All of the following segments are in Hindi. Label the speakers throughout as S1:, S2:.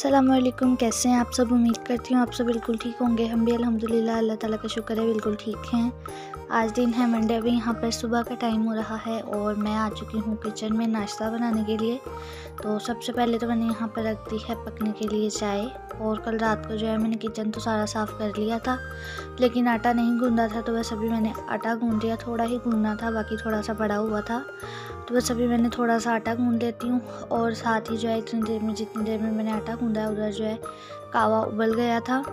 S1: अस्सलामुअलैकुम, कैसे हैं आप सब। उम्मीद करती हूँ आप सब बिल्कुल ठीक होंगे। हम भी अल्हम्दुलिल्लाह अल्लाह ताला का शुक्र है बिल्कुल ठीक हैं। आज दिन है मंडे, अभी यहाँ पर सुबह का टाइम हो रहा है और मैं आ चुकी हूँ किचन में नाश्ता बनाने के लिए। तो सबसे पहले तो मैंने यहाँ पर रख दी है पकने के लिए चाय। और कल रात को जो है मैंने किचन तो सारा साफ़ कर लिया था, लेकिन आटा नहीं गूंदा था, तो बस अभी मैंने आटा गूंद लिया। थोड़ा ही गूंदना था, बाकी थोड़ा सा पड़ा हुआ था, तो बस अभी मैंने थोड़ा सा आटा गूंद लेती हूँ। और साथ ही जो है जितनी देर में मैंने आटा गूंदा है उधर जो है कावा उबल गया था।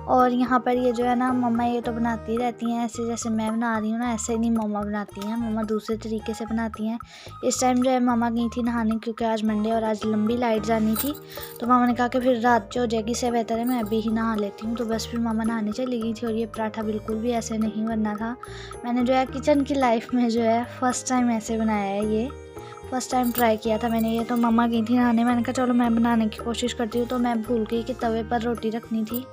S1: और यहाँ पर ये जो है ना मम्मा ये तो बनाती रहती हैं ऐसे, जैसे मैं बना रही हूँ ना ऐसे नहीं मम्मा बनाती हैं। मम्मा दूसरे तरीके से बनाती हैं। इस टाइम जो है मम्मा गई थी नहाने, क्योंकि आज मंडे और आज लंबी लाइट जानी थी। तो मामा ने कहा कि फिर रात जो हो जाएगी इससे बेहतर है मैं अभी ही नहा लेती हूँ। तो बस फिर मामा नहाने चली गई थी। और ये पराठा बिल्कुल भी ऐसे नहीं बनना था। मैंने जो है किचन की लाइफ में जो है फ़र्स्ट टाइम ऐसे बनाया है, ये फ़र्स्ट टाइम ट्राई किया था मैंने ये। तो मम्मा गई थी नहाने, मैंने कहा चलो मैं बनाने की कोशिश करती हूँ। तो मैं भूल गई कि तवे पर रोटी रखनी थी,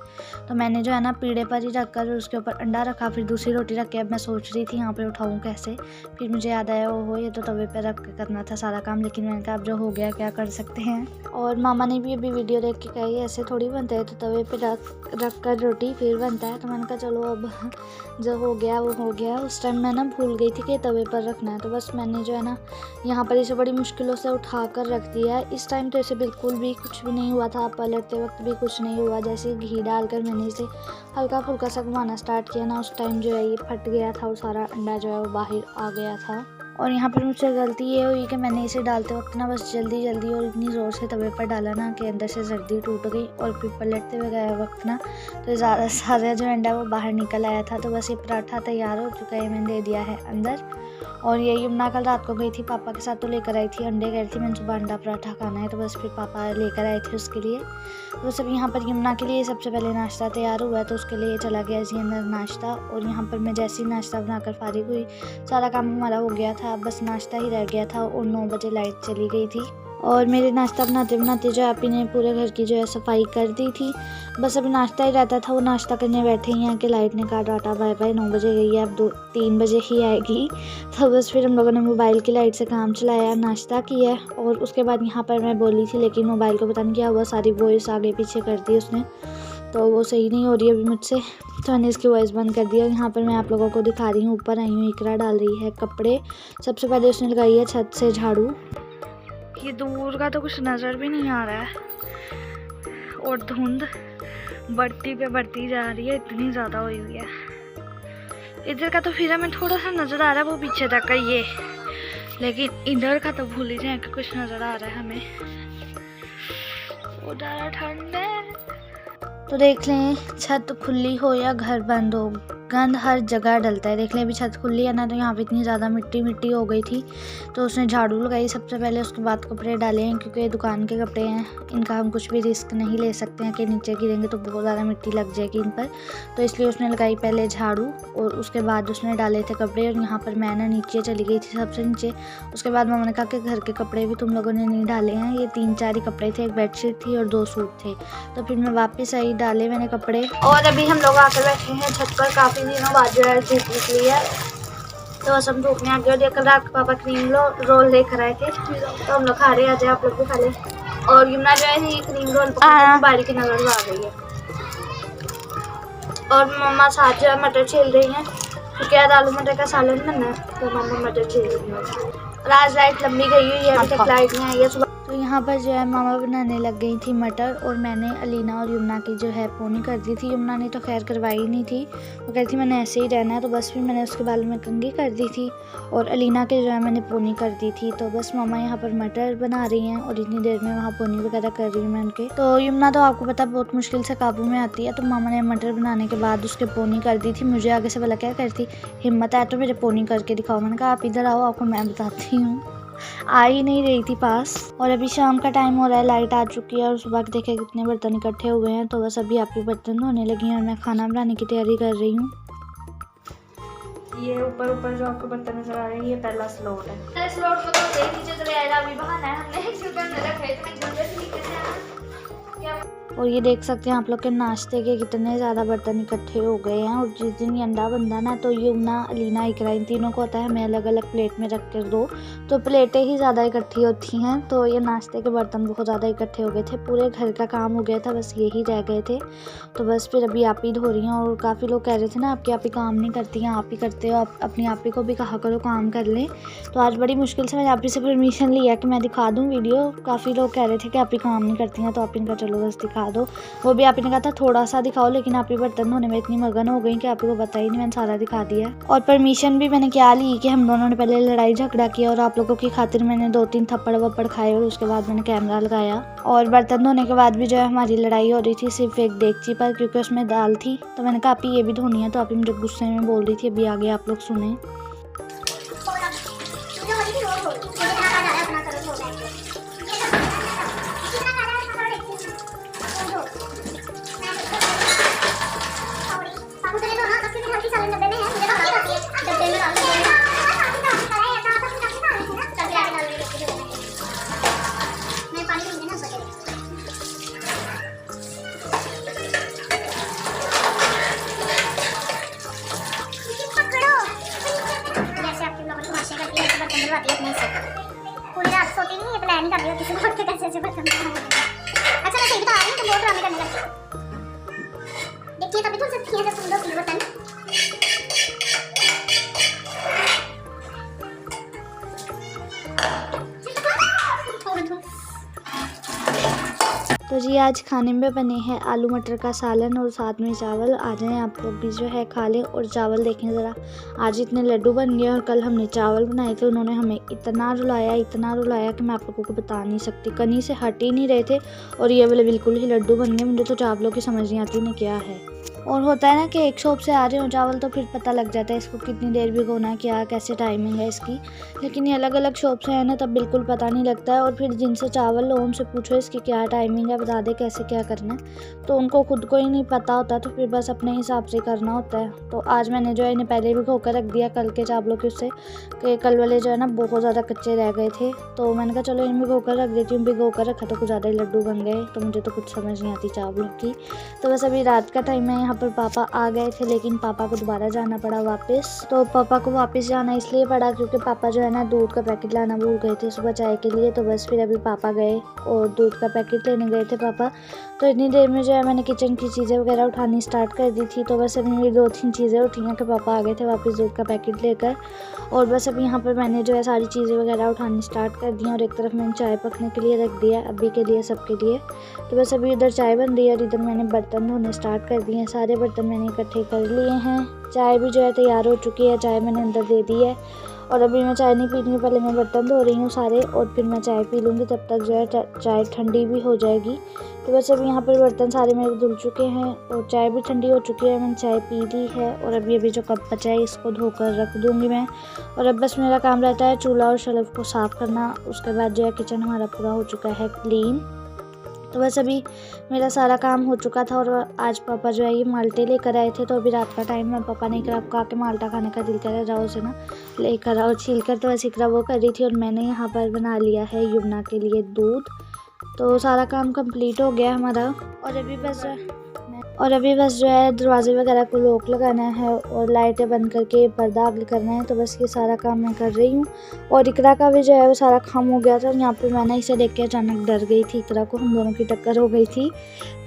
S1: तो मैंने जो है ना पीढ़े पर ही रख कर उसके ऊपर अंडा रखा, फिर दूसरी रोटी रख के अब मैं सोच रही थी यहाँ पे उठाऊँ कैसे। फिर मुझे याद आया ओहो ये तो तवे पर रख के करना था सारा काम, लेकिन मैंने कहा अब जो हो गया क्या कर सकते हैं। और मामा ने भी अभी वीडियो देख के कही ऐसे थोड़ी बनता है, तो तवे पर रख कर रोटी फिर बनता है। तो मैंने कहा चलो अब जो हो गया वो हो गया। उस टाइम मैं ना भूल गई थी कि तवे पर रखना है, तो बस मैंने जो है ना यहाँ पर इसे बड़ी मुश्किलों से उठा कर रख दिया है। इस टाइम तो इसे बिल्कुल भी कुछ भी नहीं हुआ था, पलटते वक्त भी कुछ नहीं हुआ। जैसे घी डालकर मैंने इसे हल्का फुल्का सा घुमाना स्टार्ट किया ना, उस टाइम जो है ये फट गया था और सारा अंडा जो है वो बाहर आ गया था। और यहाँ पर मुझसे गलती ये हुई कि मैंने इसे डालते वक्त ना बस जल्दी और इतनी ज़ोर से तवे पर डाला ना कि अंदर से जर्दी टूट गई। और फिर पलटते हुए गए वक्त ना तो ज़्यादा सारा जो अंडा वो बाहर निकल आया था। तो बस ये पराठा तैयार हो चुका है, मैंने दे दिया है अंदर। और ये यमुना कल रात को गई थी पापा के साथ, तो लेकर आई थी अंडे, कह रही थी मैंने सुबह अंडा पराठा खाना है। तो बस फिर पापा लेकर आए थे उसके लिए। तो सब यहाँ पर यमुना के लिए सबसे पहले नाश्ता तैयार हुआ है, तो उसके लिए चला गया जी अंदर नाश्ता। और यहाँ पर मैं जैसे ही नाश्ता बनाकर फारिग हुई, सारा काम हमारा हो गया था, बस नाश्ता ही रह गया था। और 9 बजे लाइट चली गई थी। और मेरे नाश्ता बनाते बनाते जो आप ने पूरे घर की जो है सफाई कर दी थी। बस अभी नाश्ता ही रहता था, वो नाश्ता करने बैठे ही हैं कि लाइट ने कहा टाटा बाय बाय, 9 बजे गई है, अब 3 बजे ही आएगी। तो बस फिर हम लोगों ने मोबाइल की लाइट से काम चलाया, नाश्ता किया। और उसके बाद यहाँ पर मैं बोली थी, लेकिन मोबाइल को पता नहीं क्या हुआ, सारी वॉइस आगे पीछे कर दी उसने, तो वो सही नहीं हो रही अभी मुझसे, तो मैंने इसकी वॉइस बंद कर दिया। यहाँ पर मैं आप लोगों को दिखा रही हूँ, ऊपर आई हूँ, इकरा डाल रही है कपड़े। सबसे पहले उसने लगाई है छत से झाड़ू। ये दूर का तो कुछ नज़र भी नहीं आ रहा है और धुंध बढ़ती जा रही है, इतनी ज़्यादा हुई है। इधर का तो फिर हमें थोड़ा सा नज़र आ रहा है, वो पीछे तक का ये, लेकिन इधर का तो भूल ही जाए कि कुछ नज़र आ रहा है हमें। उधर ठंड है। तो देख लें छत खुली हो या घर बंद हो, गंद हर जगह डलता है। देख लें अभी छत खुली है ना, तो यहाँ पे इतनी ज़्यादा मिट्टी हो गई थी, तो उसने झाड़ू लगाई सबसे पहले, उसके बाद कपड़े डाले हैं, क्योंकि ये दुकान के कपड़े हैं, इनका हम कुछ भी रिस्क नहीं ले सकते हैं कि नीचे गिरेंगे तो बहुत ज़्यादा मिट्टी लग जाएगी इन पर। तो इसलिए उसने लगाई पहले झाड़ू और उसके बाद उसने डाले थे कपड़े। और यहाँ पर मैं ना नीचे चली गई थी सबसे नीचे। उसके बाद मम्मा ने कहा कि घर के कपड़े भी तुम लोगों ने नहीं डाले हैं, ये 3-4 ही कपड़े थे, एक बेडशीट थी और 2 सूट थे। तो फिर मैं वापस आई, डाले मैंने कपड़े। और अभी हम लोग आकर बैठे हैं छत पर, काफ़ी दिनों बाद जो है धूप निकली है, तो बस हम धूप में आ गए। और कल रात पापा क्रीम रोल लेकर आए थे, तो हम लोग खा रहे हैं, आज आप लोग भी खा लें। और यमुना जो है ये क्रीम रोल मोबाइल की नजर आ गई है। और मम्मा साथ जो है मटर छील रही हैं, क्योंकि आज आलू मटर का सालन बनना है, तो मम्मा मटर छील रही हैं। और आज लाइट लंबी गई हुई है, अभी तक लाइट नहीं आई है सुबह। तो यहाँ पर जो है मामा बनाने लग गई थी मटर, और मैंने अलीना और यमुना की जो है पोनी कर दी थी। यमुना ने तो खैर करवाई नहीं थी, वो कहती थी मैंने ऐसे ही रहना है, तो बस फिर मैंने उसके बाल में कंघी कर दी थी। और अलीना के जो है मैंने पोनी कर दी थी। तो बस मामा यहाँ पर मटर बना रही हैं और इतनी देर में वहाँ पोनी वगैरह कर रही हूँ मैं उनके। तो यमुना तो आपको पता बहुत मुश्किल से काबू में आती है, तो मामा ने मटर बनाने के बाद उसके पोनी कर दी थी। मुझे आगे से बोला क्या करती, हिम्मत है तो मेरे पोनी करके दिखाओ। मैंने कहा आप इधर आओ, आपको मैं बताती हूँ। आ ही नहीं रही थी पास। और अभी शाम का टाइम हो रहा है, लाइट आ चुकी है, और सुबह के देखे कितने बर्तन इकट्ठे हुए हैं। तो बस अभी आपके बर्तन धोने लगी हैं और मैं खाना बनाने की तैयारी कर रही हूँ। ये ऊपर ऊपर जो आपको बर्तन नजर आ रहे हैं ये पहला स्लॉट है। पहले स्लॉट में तो देख नीचे तो यार अभी बहाना है हमने क्योंकि हमने रखा इतने गंदे तरीके से क्या। और ये देख सकते हैं आप लोग के नाश्ते के कितने ज़्यादा बर्तन इकट्ठे हो गए हैं। और जिस दिन ये अंडा बनता ना तो युमना, अलीना, इकरा इन तीनों को होता है हमें अलग अलग प्लेट में रख कर दो, तो प्लेटें ही ज़्यादा इकट्ठी होती हैं। तो ये नाश्ते के बर्तन बहुत ज़्यादा इकट्ठे हो गए थे, पूरे घर का काम हो गया था, बस यही रह गए थे। तो बस फिर अभी आप ही धो रही हैं। और काफ़ी लोग कह रहे थे ना आपकी आप ही काम नहीं करती हैं, आप ही करते हो, आप अपनी आप ही को भी कहा करो काम कर लें। तो आज बड़ी मुश्किल से मैंने आप ही से परमिशन लिया कि मैं दिखा दूँ वीडियो। काफ़ी लोग कह रहे थे कि आप ही काम नहीं करती हैं, तो आप इनका चलो बस दिखा दो। वो भी आप ही ने कहा था थोड़ा सा दिखाओ, लेकिन आप ही बर्तन धोने में इतनी मगन हो गई कि आप ही को पता ही नहीं, मैंने सारा दिखा दिया। और परमिशन भी मैंने क्या ली कि हम दोनों ने पहले लड़ाई झगड़ा किया और आप लोगों की खातिर मैंने 2-3 थप्पड़ वप्पड़ खाए और उसके बाद मैंने कैमरा लगाया। और बर्तन धोने के बाद भी जो है हमारी लड़ाई हो रही थी सिर्फ एक देगची पर, क्योंकि उसमें दाल थी। तो मैंने कहा आप ही ये भी धोनी है, तो आप ही मुझे गुस्से में बोल रही थी। अभी आगे आप लोग सुने। पूरी रात सोती नहीं, ये प्लान कर रही हो किसी को कैसे कैसे बर्तन धोने का। अच्छा मैं सही बता रही हूँ तो बहुत ड्रामे करने लगती हूँ। देखिए कभी धुल सकती है जब तुम लोग बर्तन। तो जी आज खाने में बने हैं आलू मटर का सालन और साथ में चावल। आ जाएं आप लोग भी जो है खा लें। और चावल देखें ज़रा, आज इतने लड्डू बन गए। और कल हमने चावल बनाए थे, उन्होंने हमें इतना रुलाया कि मैं आप लोगों को बता नहीं सकती। कहीं से हट ही नहीं रहे थे और ये वाले बिल्कुल ही लड्डू बन गए। मुझे तो चावलों की समझ नहीं आती उन्हें क्या है। और होता है ना कि एक शॉप से आ रहे हो चावल तो फिर पता लग जाता है इसको कितनी देर भिगोना है, क्या कैसे टाइमिंग है इसकी। लेकिन ये अलग अलग शॉप से है ना तब बिल्कुल पता नहीं लगता है। और फिर जिनसे चावल लो उनसे पूछो इसकी क्या टाइमिंग है, बता दे कैसे क्या करना है, तो उनको खुद को ही नहीं पता होता, तो फिर बस अपने हिसाब से करना होता है। तो आज मैंने जो है इन्हें पहले भिगो कर रख दिया कल के चावलों के उससे, कि कल वाले जो है ना बहुत ज़्यादा कच्चे रह गए थे। तो मैंने कहा चलो इन्हें भिगो कर रख देती हूँ। भिगो कर रखा तो कुछ ज़्यादा ही लड्डू बन गए। तो मुझे तो कुछ समझ नहीं आती चावलों की। तो बस अभी रात का टाइम है, यहाँ पर पापा आ गए थे, लेकिन पापा को दोबारा जाना पड़ा वापस। तो पापा को वापस जाना इसलिए पड़ा क्योंकि पापा जो है ना दूध का पैकेट लाना भूल गए थे सुबह चाय के लिए। तो बस फिर अभी पापा गए और दूध का पैकेट लेने गए थे पापा। तो इतनी देर में जो है मैंने किचन की चीज़ें वगैरह उठानी स्टार्ट कर दी थी। तो बस अभी मेरी 2-3 चीज़ें उठी हैं कि पापा आ गए थे वापस दूध का पैकेट लेकर। और बस अभी यहाँ पर मैंने जो है सारी चीज़ें वगैरह उठानी स्टार्ट कर दी। और एक तरफ मैंने चाय पकने के लिए रख दिया अभी के लिए, सबके लिए। तो बस अभी इधर चाय बन रही है और इधर मैंने बर्तन धोने स्टार्ट कर दिए हैं। सारे बर्तन मैंने इकट्ठे कर लिए हैं। चाय भी जो है तैयार हो चुकी है, चाय मैंने अंदर दे दी है। और अभी मैं चाय नहीं पी रही हूँ, पहले मैं बर्तन धो रही हूँ सारे और फिर मैं चाय पी लूँगी, तब तक जो है चाय ठंडी भी हो जाएगी। तो बस अभी यहाँ पर बर्तन सारे मेरे धुल चुके हैं और चाय भी ठंडी हो चुकी है, मैंने चाय पी ली है। और अभी जो कप बचा है इसको धोकर रख दूँगी मैं। और अब बस मेरा काम रहता है चूल्हा और शेल्फ को साफ़ करना। उसके बाद जो है किचन हमारा पूरा हो चुका है क्लीन। तो बस अभी मेरा सारा काम हो चुका था। और आज पापा जो है ये माल्टे लेकर आए थे। तो अभी रात का टाइम है, पापा ने इकरा को कहा कि माल्टा खाने का दिल करे जाओ उसे ना लेकर आओ छील कर। तो बस इकरा वो कर रही थी और मैंने यहाँ पर बना लिया है युमना के लिए दूध। तो सारा काम कंप्लीट हो गया हमारा। और अभी बस जो है दरवाजे वगैरह को लॉक लगाना है और लाइटें बंद करके पर्दा आगे करना है। तो बस ये सारा काम मैं कर रही हूँ। और इकरा का भी जो है वो सारा काम हो गया था। यहाँ पे मैंने इसे देख के अचानक डर गई थी इकरा को, हम दोनों की टक्कर हो गई थी।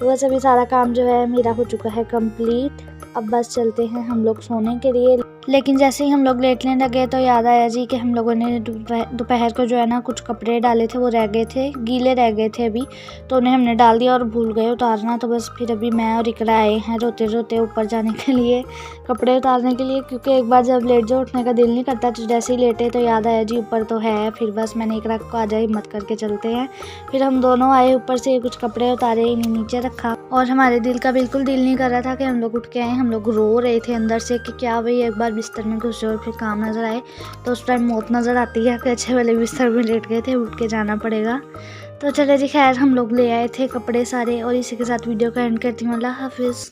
S1: तो बस अभी सारा काम जो है मेरा हो चुका है कंप्लीट। अब बस चलते हैं हम लोग सोने के लिए। लेकिन जैसे ही हम लोग लेटने लगे तो याद आया जी कि हम लोगों ने दोपहर को जो है ना कुछ कपड़े डाले थे, वो रह गए थे, गीले रह गए थे अभी, तो उन्हें हमने डाल दिया और भूल गए उतारना। तो बस फिर अभी मैं और इकरा आए हैं रोते रोते ऊपर जाने के लिए, कपड़े उतारने के लिए, क्योंकि एक बार जब लेट जाओ उठने का दिल नहीं करता। तो जैसे ही लेटे तो याद आया जी ऊपर तो है। फिर बस मैंने इकरा को आ जाए हिम्मत करके चलते हैं। फिर हम दोनों आए, ऊपर से कुछ कपड़े उतारे, इन्हें नीचे रखा। और हमारे दिल का बिल्कुल दिल नहीं कर रहा था कि हम लोग उठ के आए। हम लोग रो रहे थे अंदर से कि क्या भाई एक बार बिस्तर में घुस और फिर काम नज़र आए। तो उस टाइम मौत नज़र आती है कि अच्छे वाले बिस्तर में लेट गए थे, उठ के जाना पड़ेगा। तो चले जी, खैर हम लोग ले आए थे कपड़े सारे। और इसी के साथ वीडियो का एंड करती हूँ। अल्लाह हाफिज़।